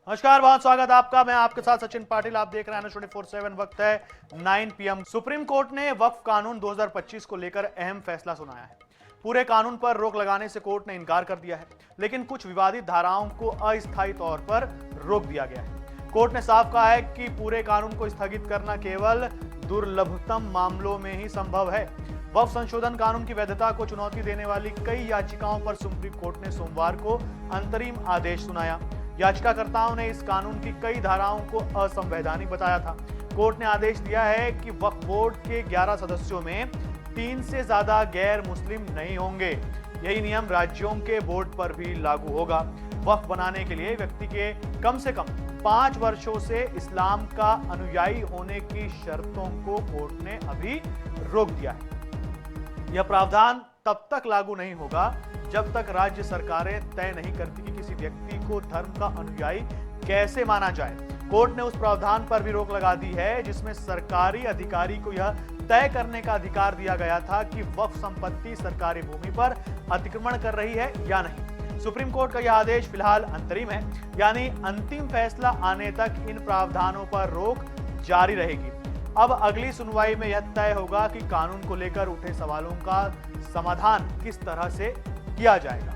नमस्कार, बहुत स्वागत आपका। मैं आपके साथ सचिन पाटिल। आप देख रहे हैं 24/7। वक्त है 9 PM। सुप्रीम कोर्ट ने वक्फ कानून 2025 को लेकर अहम फैसला सुनाया है। पूरे कानून पर रोक लगाने से कोर्ट ने इनकार कर दिया है, लेकिन कुछ विवादित धाराओं को अस्थायी तौर पर रोक दिया गया है। कोर्ट ने साफ कहा है कि पूरे कानून को स्थगित करना केवल दुर्लभतम मामलों में ही संभव है। वक्फ संशोधन कानून की वैधता को चुनौती देने वाली कई याचिकाओं पर सुप्रीम कोर्ट ने सोमवार को अंतरिम आदेश सुनाया। याचिकाकर्ताओं ने इस कानून की कई धाराओं को असंवैधानिक बताया था। कोर्ट ने आदेश दिया है कि वक्फ बोर्ड के 11 सदस्यों में 3 से ज्यादा गैर मुस्लिम नहीं होंगे। यही नियम राज्यों के बोर्ड पर भी लागू होगा। वक्फ बनाने के लिए व्यक्ति के कम से कम 5 वर्षों से इस्लाम का अनुयायी होने की शर्तों को कोर्ट ने अभी रोक दिया है। यह प्रावधान तब तक लागू नहीं होगा जब तक राज्य सरकारें तय नहीं करती कि किसी व्यक्ति को धर्म का अनुयायी कैसे माना जाए। कोर्ट ने उस प्रावधान पर भी रोक लगा दी है जिसमें सरकारी अधिकारी को यह तय करने का अधिकार दिया गया था कि वक्फ संपत्ति सरकारी भूमि पर अतिक्रमण कर रही है या नहीं। सुप्रीम कोर्ट का यह आदेश फिलहाल अंतरिम है, यानी अंतिम फैसला आने तक इन प्रावधानों पर रोक जारी रहेगी। अब अगली सुनवाई में यह तय होगा कि कानून को लेकर उठे सवालों का समाधान किस तरह से किया जाएगा।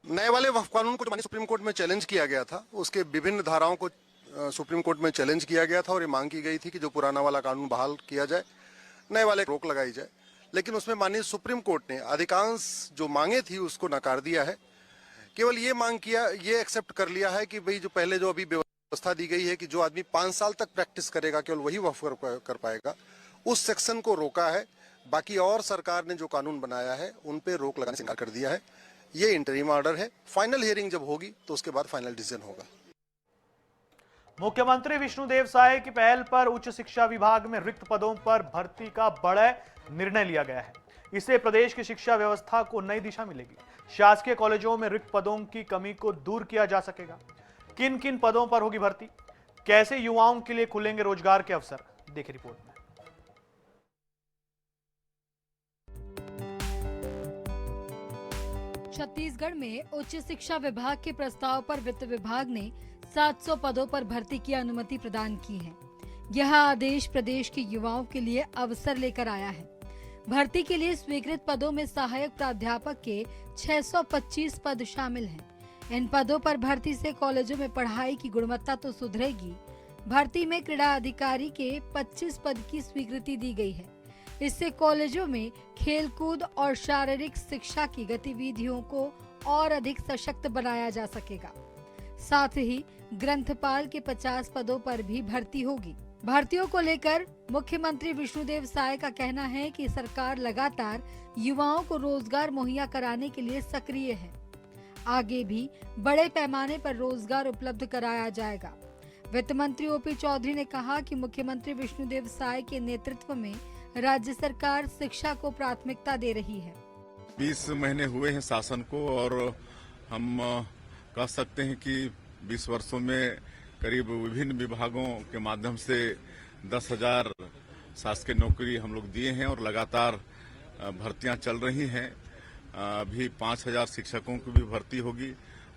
नए वाले वक्फ कानून को जो माननीय सुप्रीम कोर्ट में चैलेंज किया गया था, उसके विभिन्न धाराओं को सुप्रीम कोर्ट में चैलेंज किया गया था और ये मांग की गई थी कि जो पुराना वाला कानून बहाल किया जाए, नए वाले रोक लगाई जाए। लेकिन उसमें माननीय सुप्रीम कोर्ट ने अधिकांश जो मांगे थी उसको नकार दिया है। केवल ये मांग किया, ये एक्सेप्ट कर लिया है कि भाई जो पहले जो अभी व्यवस्था दी गई है कि जो आदमी 5 साल तक प्रैक्टिस करेगा केवल वही वक्फ कर पाएगा, उस सेक्शन को रोका है। बाकी और सरकार ने जो कानून बनाया है उन पे रोक लगाने से इनकार कर दिया है। ये इंटरिम ऑर्डर है। फाइनल हियरिंग जब होगी तो उसके बाद फाइनल डिसीजन होगा। मुख्यमंत्री विष्णुदेव साय की पहल पर उच्च शिक्षा विभाग में रिक्त पदों पर भर्ती का बड़ा निर्णय लिया गया है। इससे प्रदेश की शिक्षा व्यवस्था को नई दिशा मिलेगी। शासकीय कॉलेजों में रिक्त पदों की कमी को दूर किया जा सकेगा। किन किन पदों पर होगी भर्ती, कैसे युवाओं के लिए खुलेंगे रोजगार के अवसर, देखिए रिपोर्ट में। छत्तीसगढ़ में उच्च शिक्षा विभाग के प्रस्ताव पर वित्त विभाग ने 700 पदों पर भर्ती की अनुमति प्रदान की है। यह आदेश प्रदेश के युवाओं के लिए अवसर लेकर आया है। भर्ती के लिए स्वीकृत पदों में सहायक प्राध्यापक के 625 पद शामिल हैं। इन पदों पर भर्ती से कॉलेजों में पढ़ाई की गुणवत्ता तो सुधरेगी। भर्ती में क्रीड़ा अधिकारी के 25 पद की स्वीकृति दी गई है। इससे कॉलेजों में खेलकूद और शारीरिक शिक्षा की गतिविधियों को और अधिक सशक्त बनाया जा सकेगा। साथ ही ग्रंथपाल के 50 पदों पर भी भर्ती होगी। भर्तियों को लेकर मुख्यमंत्री विष्णुदेव साय का कहना है कि सरकार लगातार युवाओं को रोजगार मुहैया कराने के लिए सक्रिय है। आगे भी बड़े पैमाने पर रोजगार उपलब्ध कराया जाएगा। वित्त मंत्री ओपी चौधरी ने कहा कि मुख्यमंत्री विष्णुदेव साय के नेतृत्व में राज्य सरकार शिक्षा को प्राथमिकता दे रही है। 20 महीने हुए हैं शासन को और हम कह सकते हैं कि 20 वर्षों में करीब विभिन्न विभागों के माध्यम से 10,000 शासकीय नौकरी हम लोग दिए हैं और लगातार भर्तियां चल रही हैं। अभी 5,000 शिक्षकों की भी भर्ती होगी।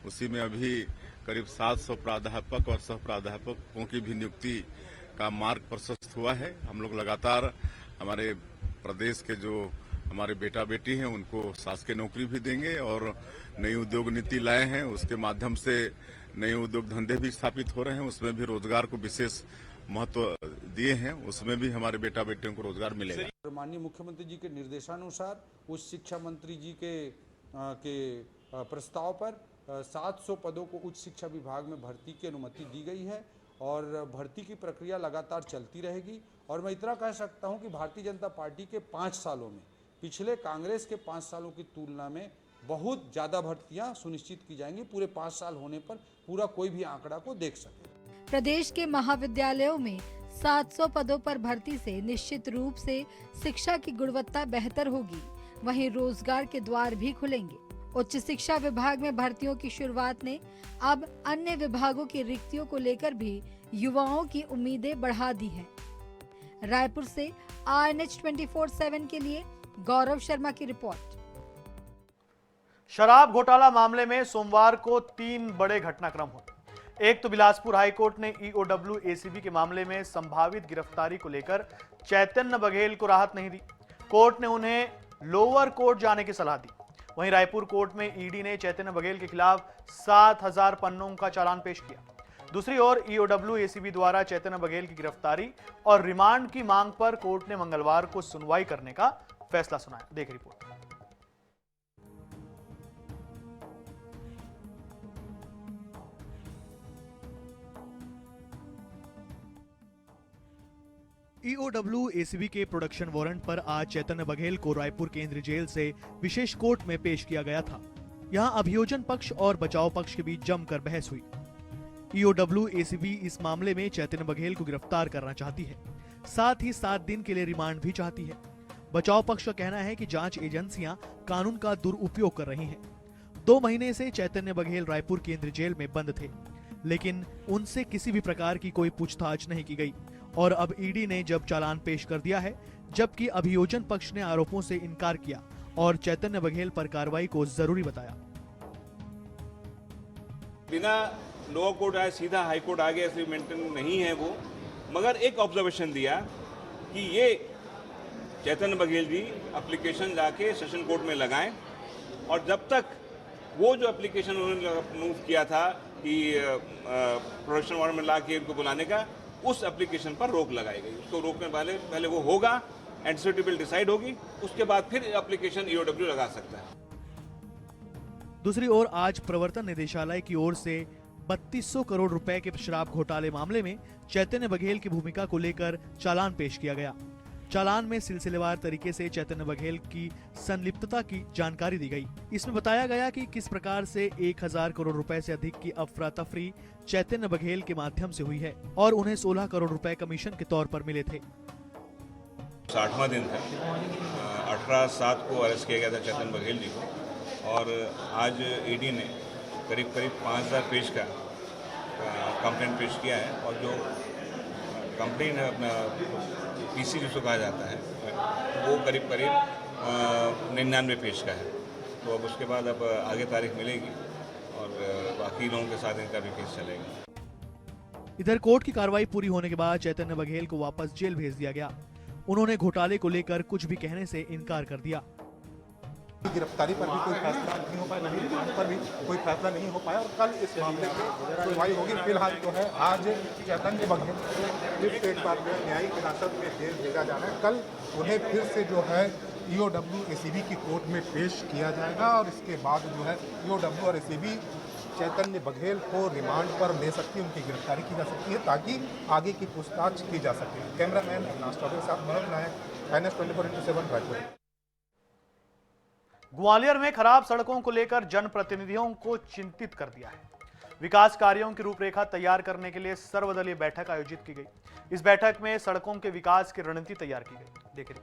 उसी में अभी करीब 700 प्राध्यापक और सह प्राध्यापकों की भी नियुक्ति का मार्ग प्रशस्त हुआ है। हम लोग लगातार हमारे प्रदेश के जो हमारे बेटा बेटी हैं उनको शासकीय नौकरी भी देंगे और नई उद्योग नीति लाए हैं, उसके माध्यम से नए उद्योग धंधे भी स्थापित हो रहे हैं। उसमें भी रोजगार को विशेष महत्व दिए हैं, उसमें भी हमारे बेटा बेटियों को रोजगार मिलेगा। माननीय मुख्यमंत्री जी के निर्देशानुसार उच्च शिक्षा मंत्री जी के प्रस्ताव पर 700 पदों को उच्च शिक्षा विभाग में भर्ती की अनुमति दी गई है और भर्ती की प्रक्रिया लगातार चलती रहेगी। और मैं इतना कह सकता हूं कि भारतीय जनता पार्टी के 5 सालों में पिछले कांग्रेस के 5 सालों की तुलना में बहुत ज़्यादा भर्तियां सुनिश्चित की जाएंगी। पूरे 5 साल होने पर पूरा कोई भी आंकड़ा को देख सके। प्रदेश के महाविद्यालयों में 700 पदों पर भर्ती से निश्चित रूप से शिक्षा की गुणवत्ता बेहतर होगी। वहीं रोजगार के द्वार भी खुलेंगे। उच्च शिक्षा विभाग में भर्तियों की शुरुआत ने अब अन्य विभागों की रिक्तियों को लेकर भी युवाओं की उम्मीदें बढ़ा दी हैं। रायपुर से RNH 24/7 के लिए गौरव शर्मा की रिपोर्ट। शराब घोटाला मामले में सोमवार को 3 बड़े घटनाक्रम हुए। एक तो बिलासपुर हाईकोर्ट ने ईओडब्ल्यू एसीबी के मामले में संभावित गिरफ्तारी को लेकर चैतन्य बघेल को राहत नहीं दी। कोर्ट ने उन्हें लोअर कोर्ट जाने की सलाह दी। वहीं रायपुर कोर्ट में ईडी ने चैतन्य बघेल के खिलाफ 7,000 पन्नों का चालान पेश किया। दूसरी ओर ईओडब्ल्यू एसीबी द्वारा चैतन्य बघेल की गिरफ्तारी और रिमांड की मांग पर कोर्ट ने मंगलवार को सुनवाई करने का फैसला सुनाया। देख रिपोर्ट। ईओडब्ल्यू एसीबी के प्रोडक्शन वारंट पर आज चैतन्य बघेल को रायपुर केंद्रीय जेल से विशेष कोर्ट में पेश किया गया था। यहां अभियोजन पक्ष और बचाव पक्ष के बीच जमकर बहस हुई। ईओडब्ल्यू एसीबी इस मामले में चैतन्य बघेल को गिरफ्तार करना चाहती है, साथ ही 7 दिन के लिए रिमांड भी चाहती है। बचाव पक्ष का कहना है कि जांच एजेंसियां कानून का दुरुपयोग कर रही हैं। 2 महीने से चैतन्य बघेल रायपुर केंद्रीय जेल में बंद थे, लेकिन उनसे किसी भी प्रकार की कोई पूछताछ नहीं की गई और अब ईडी ने जब चालान पेश कर दिया है, जबकि अभियोजन पक्ष ने आरोपों से इनकार किया और चैतन्य बघेल पर कार्रवाई को जरूरी बताया। बिना लोअर कोर्ट आए सीधा हाई कोर्ट आ गया, इसलिए मेंटेन नहीं है वो, मगर एक ऑब्जर्वेशन दिया कि ये चैतन्य बघेल जी एप्लीकेशन जाके सेशन कोर्ट में लगाएं और जब तक वो जो एप्लीकेशन उन्होंने मूव किया था कि प्रोडक्शन वारंट में ला के उनको बुलाने का, उस एप्लीकेशन पर रोक लगाई गई। उसको रोकने वाले पहले वो होगा, एंटिसिपेटरी बिल डिसाइड होगी, उसके बाद फिर एप्लीकेशन ईओडब्ल्यू लगा सकता है। दूसरी ओर आज प्रवर्तन निदेशालय की ओर से 3200 करोड़ रुपए के शराब घोटाले मामले में चैतन्य बघेल की भूमिका को लेकर चालान पेश किया गया। चालान में सिलसिलेवार तरीके से चैतन्य बघेल की संलिप्तता की जानकारी दी गई। इसमें बताया गया कि किस प्रकार से 1000 करोड़ रुपए से अधिक की अफरा तफरी चैतन्य बघेल के माध्यम से हुई है और उन्हें 16 करोड़ रुपए कमीशन के तौर पर मिले थे। 60वां दिन था, 18/7 को अरेस्ट किया गया था चैतन्य बघेल जी को और आज ईडी ने करीब 5000 पेज का कंप्लेंट पेश किया है और जो कंप्लेन है अपना पीसी जिसको कहा जाता है वो करीब 99 पेज का है। तो अब उसके बाद अब आगे तारीख मिलेगी और बाकी लोगों के साथ इनका भी केस चलेगा। इधर कोर्ट की कार्रवाई पूरी होने के बाद चैतन्य बघेल को वापस जेल भेज दिया गया। उन्होंने घोटाले को लेकर कुछ भी कहने से इनकार कर दिया। गिरफ्तारी पर भी कोई फैसला नहीं हो पाया, नहीं रिमांड पर भी कोई फैसला नहीं हो पाया और कल इस मामले की सुनवाई होगी। फिलहाल जो है आज चैतन्य बघेल फिर से एक बार न्यायिक हिरासत में जेल भेजा जाना है। कल उन्हें फिर से जो है ईओडब्ल्यू एसीबी की कोर्ट में पेश किया जाएगा और इसके बाद जो है ईओडब्ल्यू और एसीबी चैतन्य बघेल को रिमांड पर ले सकती है, उनकी गिरफ्तारी की जा सकती है ताकि आगे की पूछताछ की जा सके। कैमरामैन अविनाश चौबे के साथ मनोज नायक, NS 24/7 रायपुर। ग्वालियर में खराब सड़कों को लेकर जनप्रतिनिधियों को चिंतित कर दिया है। विकास कार्यों की रूपरेखा तैयार करने के लिए सर्वदलीय बैठक आयोजित की गई। इस बैठक में सड़कों के विकास की रणनीति तैयार की गई। देखिए,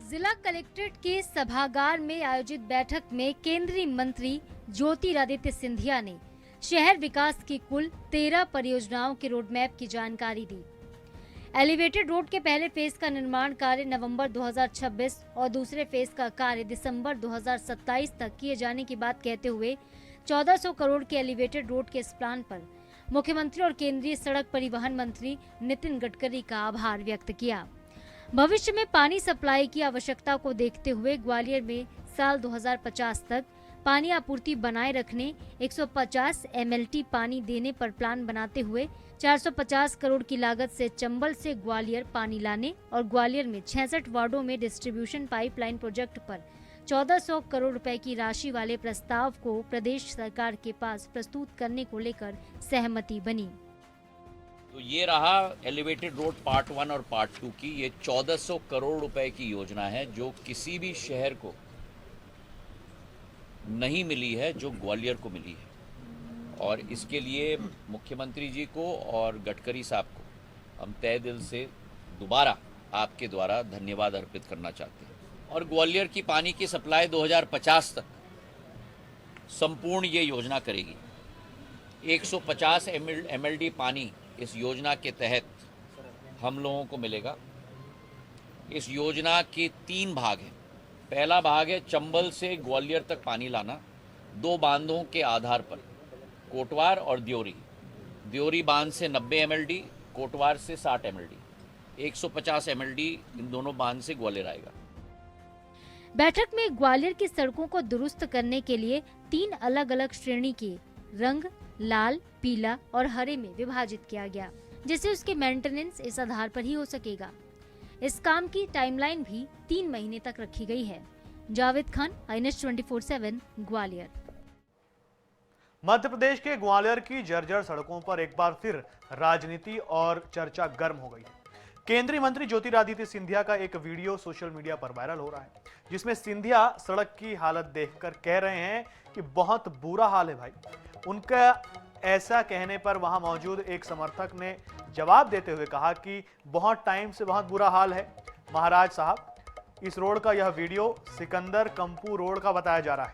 जिला कलेक्ट्रेट के सभागार में आयोजित बैठक में केंद्रीय मंत्री ज्योतिरादित्य सिंधिया ने शहर विकास की कुल 13 परियोजनाओं के रोडमैप की जानकारी दी। एलिवेटेड रोड के पहले फेज का निर्माण कार्य नवंबर 2026 और दूसरे फेज का कार्य दिसंबर 2027 तक किए जाने की बात कहते हुए 1400 करोड़ के एलिवेटेड रोड के इस प्लान पर मुख्यमंत्री और केंद्रीय सड़क परिवहन मंत्री नितिन गडकरी का आभार व्यक्त किया। भविष्य में पानी सप्लाई की आवश्यकता को देखते हुए ग्वालियर में साल 2050 तक पानी आपूर्ति बनाए रखने 150 MLT पानी देने पर प्लान बनाते हुए 450 करोड़ की लागत से चंबल से ग्वालियर पानी लाने और ग्वालियर में 66 वार्डों में डिस्ट्रीब्यूशन पाइपलाइन प्रोजेक्ट पर 1400 करोड़ रुपए की राशि वाले प्रस्ताव को प्रदेश सरकार के पास प्रस्तुत करने को लेकर सहमति बनी। तो ये रहा एलिवेटेड रोड पार्ट 1 और पार्ट 2 की। ये 1400 करोड़ रुपए की योजना है जो किसी भी शहर को नहीं मिली है, जो ग्वालियर को मिली है। और इसके लिए मुख्यमंत्री जी को और गडकरी साहब को हम तहे दिल से दोबारा आपके द्वारा धन्यवाद अर्पित करना चाहते हैं। और ग्वालियर की पानी की सप्लाई 2050 तक संपूर्ण ये योजना करेगी। 150 MLD पानी इस योजना के तहत हम लोगों को मिलेगा। इस योजना के 3 भाग हैं। पहला भाग है चंबल से ग्वालियर तक पानी लाना, 2 बांधों के आधार पर, कोटवार और द्योरी। द्योरी बांध से 90 MLD, कोटवार से 60 MLD, 150 MLD इन दोनों बांध से ग्वालियर आएगा। बैठक में ग्वालियर की सड़कों को दुरुस्त करने के लिए 3 अलग अलग श्रेणी के रंग लाल, पीला और हरे में विभाजित किया गया, जिससे उसके मेंटेनेंस इस आधार पर ही हो सकेगा। इस काम की टाइमलाइन भी 3 महीने तक रखी गई है। जावेद खान, INS 24/7 ग्वालियर। मध्य प्रदेश के ग्वालियर की जर्जर सड़कों पर एक बार फिर राजनीति और चर्चा गर्म हो गई है। केंद्रीय मंत्री ज्योतिरादित्य सिंधिया का एक वीडियो सोशल मीडिया पर वायरल हो रहा है, जिसमें सिंधिया सड़क की हालत देखकर कह रहे हैं कि बहुत बुरा हाल है भाई। उनका ऐसा कहने पर वहां मौजूद एक समर्थक ने जवाब देते हुए कहा कि बहुत टाइम से बहुत बुरा हाल है महाराज साहब। इस रोड का यह वीडियो सिकंदर कंपू रोड का बताया जा रहा है।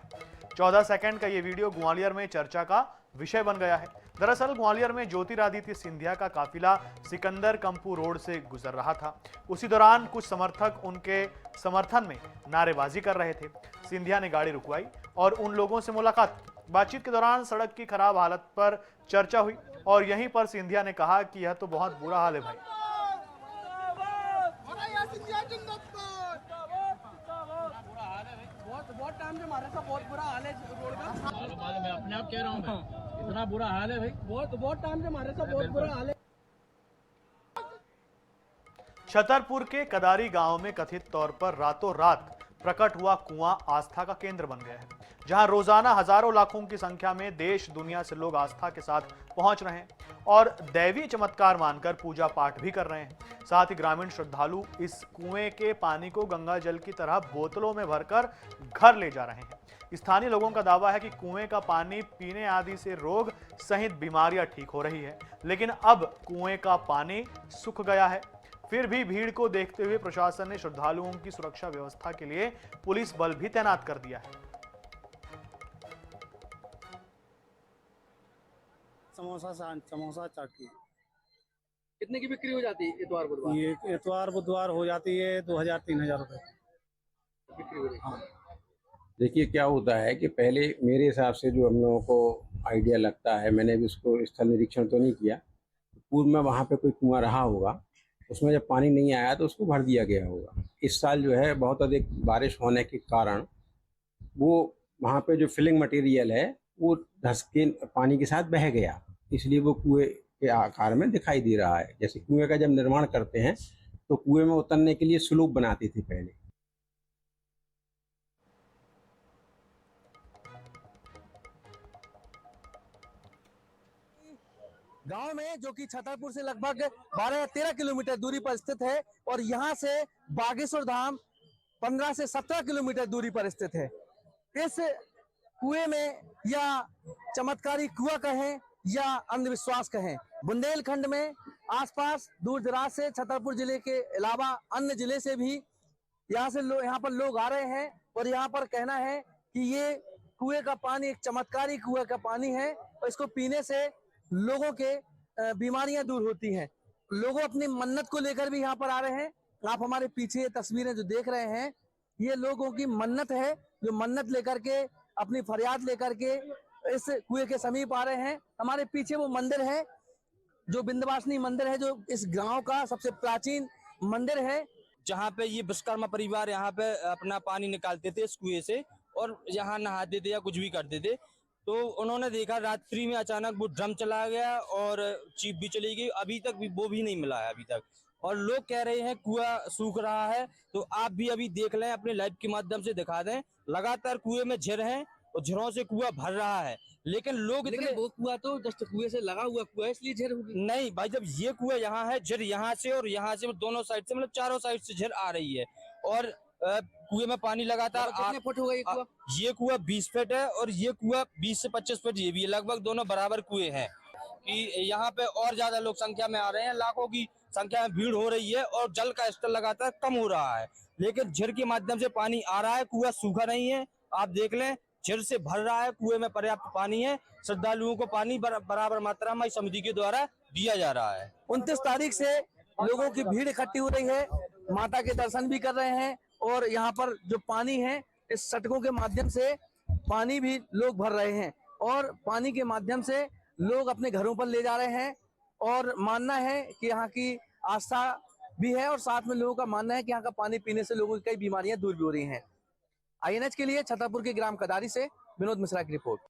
14 सेकंड का यह वीडियो ग्वालियर में चर्चा का विषय बन गया है। दरअसल ग्वालियर में ज्योतिरादित्य सिंधिया का काफिला सिकंदर कंपू रोड से गुजर रहा था। उसी दौरान कुछ समर्थक उनके समर्थन में नारेबाजी कर रहे थे। सिंधिया ने गाड़ी रुकवाई और उन लोगों से मुलाकात। बातचीत के दौरान सड़क की खराब हालत पर चर्चा हुई और यहीं पर सिंधिया ने कहा कि यह तो बहुत बुरा हाल है भाई। बहुत टाइम से हमारे साथ बहुत बुरा हाल है रोड का। मैं अपने आप कह रहा हूँ, मैं इतना बुरा हाल है भाई, बहुत टाइम से हमारे साथ बहुत बुरा हाल है। छतरपुर के कदारी गांव में कथित तौर पर रातों रात प्रकट हुआ कुआं आस्था का केंद्र बन गया है, जहां रोजाना हजारों लाखों की संख्या में देश दुनिया से लोग आस्था के साथ पहुंच रहे हैं और दैवीय चमत्कार मानकर पूजा पाठ भी कर रहे हैं। साथ ही ग्रामीण श्रद्धालु इस कुएं के पानी को गंगा जल की तरह बोतलों में भरकर घर ले जा रहे हैं। स्थानीय लोगों का दावा है कि कुएं का पानी पीने आदि से रोग सहित बीमारियां ठीक हो रही है, लेकिन अब कुएं का पानी सूख गया है। फिर भी भीड़ को देखते हुए प्रशासन ने श्रद्धालुओं की सुरक्षा व्यवस्था के लिए पुलिस बल भी तैनात कर दिया है। समोसा चाट की कितने की बिक्री हो जाती है इतवार बुधवार? ये इतवार बुधवार हो जाती है 2000-3000 रुपए बिक्री हो रही है। हाँ। देखिए क्या होता है कि पहले मेरे हिसाब से जो हम लोगों को आइडिया लगता है, मैंने भी उसको स्थल निरीक्षण तो नहीं किया, पूर्व में वहाँ पे कोई कुआं रहा होगा, उसमें जब पानी नहीं आया तो उसको भर दिया गया होगा। इस साल जो है बहुत अधिक बारिश होने के कारण वो वहाँ पे जो फिलिंग मटेरियल है वो धंस के पानी के साथ बह गया, इसलिए वो कुएं के आकार में दिखाई दे रहा है। जैसे कुएं का जब निर्माण करते हैं तो कुएं में उतरने के लिए स्लूप बनाते थे पहले। गांव में जो कि छतरपुर से लगभग 12-13 किलोमीटर दूरी पर स्थित है और यहां से बागेश्वर धाम 15 से 17 किलोमीटर दूरी पर स्थित है। इस कुएं में या चमत्कारी कुआं कहें या अंधविश्वास कहें, बुंदेलखंड में आसपास दूर दराज से छतरपुर जिले के अलावा अन्य जिले से भी यहाँ पर लोग आ रहे हैं और यहाँ पर कहना है कि ये कुएं का पानी एक चमत्कारी कुएं का पानी है और इसको पीने से लोगों के बीमारियां दूर होती हैं। लोगों अपनी मन्नत को लेकर भी यहाँ पर आ रहे हैं। आप हमारे पीछे ये तस्वीरें जो देख रहे हैं, ये लोगों की मन्नत है, जो मन्नत लेकर के अपनी फरियाद लेकर के इस कुएं के समीप आ रहे हैं। हमारे पीछे वो मंदिर है जो विंध्यवासिनी मंदिर है, जो इस गांव का सबसे प्राचीन मंदिर है, जहाँ पे ये विश्वकर्मा परिवार यहाँ पे अपना पानी निकालते थे इस कुएं से और यहाँ नहाते थे या कुछ भी करते थे। तो उन्होंने देखा रात्रि में अचानक वो ड्रम चला गया और चीप भी चली गई, अभी तक भी वो भी नहीं मिला है अभी तक। और लोग कह रहे हैं कुआं सूख रहा है, तो आप भी अभी देख लें, अपने लाइव के माध्यम से दिखा दें। लगातार कुएं में झिर हैं और झिरों से कुआं भर रहा है, लेकिन लोग लेकिन वो कुआं तो जस्ट कुएं से लगा हुआ कुआं है, इसलिए झिर होगी। नहीं भाई, जब ये कुआं यहाँ है, झिर यहाँ से और यहाँ से दोनों साइड से, मतलब चारों साइड से झिर आ रही है और कुएं में पानी लगातार। कितने फुट हो गई कुआं? ये कुआं 20 फीट है और ये कुआं 20 से 25 फीट ये भी है, लगभग दोनों बराबर कुएं हैं। कि यहाँ पे और ज्यादा लोग संख्या में आ रहे हैं, लाखों की संख्या में भीड़ हो रही है और जल का स्तर लगातार कम हो रहा है, लेकिन झिर के माध्यम से पानी आ रहा है, कुआं सूखा नहीं है। आप देख लें, झिर से भर रहा है, कुएं में पर्याप्त पानी है, श्रद्धालुओं को पानी बराबर मात्रा में समिति के द्वारा दिया जा रहा है। 29 तारीख से लोगों की भीड़ इकट्ठी हो रही है, माता के दर्शन भी कर रहे हैं और यहाँ पर जो पानी है इस सड़कों के माध्यम से पानी भी लोग भर रहे हैं और पानी के माध्यम से लोग अपने घरों पर ले जा रहे हैं और मानना है कि यहाँ की आस्था भी है और साथ में लोगों का मानना है कि यहाँ का पानी पीने से लोगों की कई बीमारियां दूर भी हो रही हैं। INH के लिए छतरपुर के ग्राम कदारी से विनोद मिश्रा की रिपोर्ट।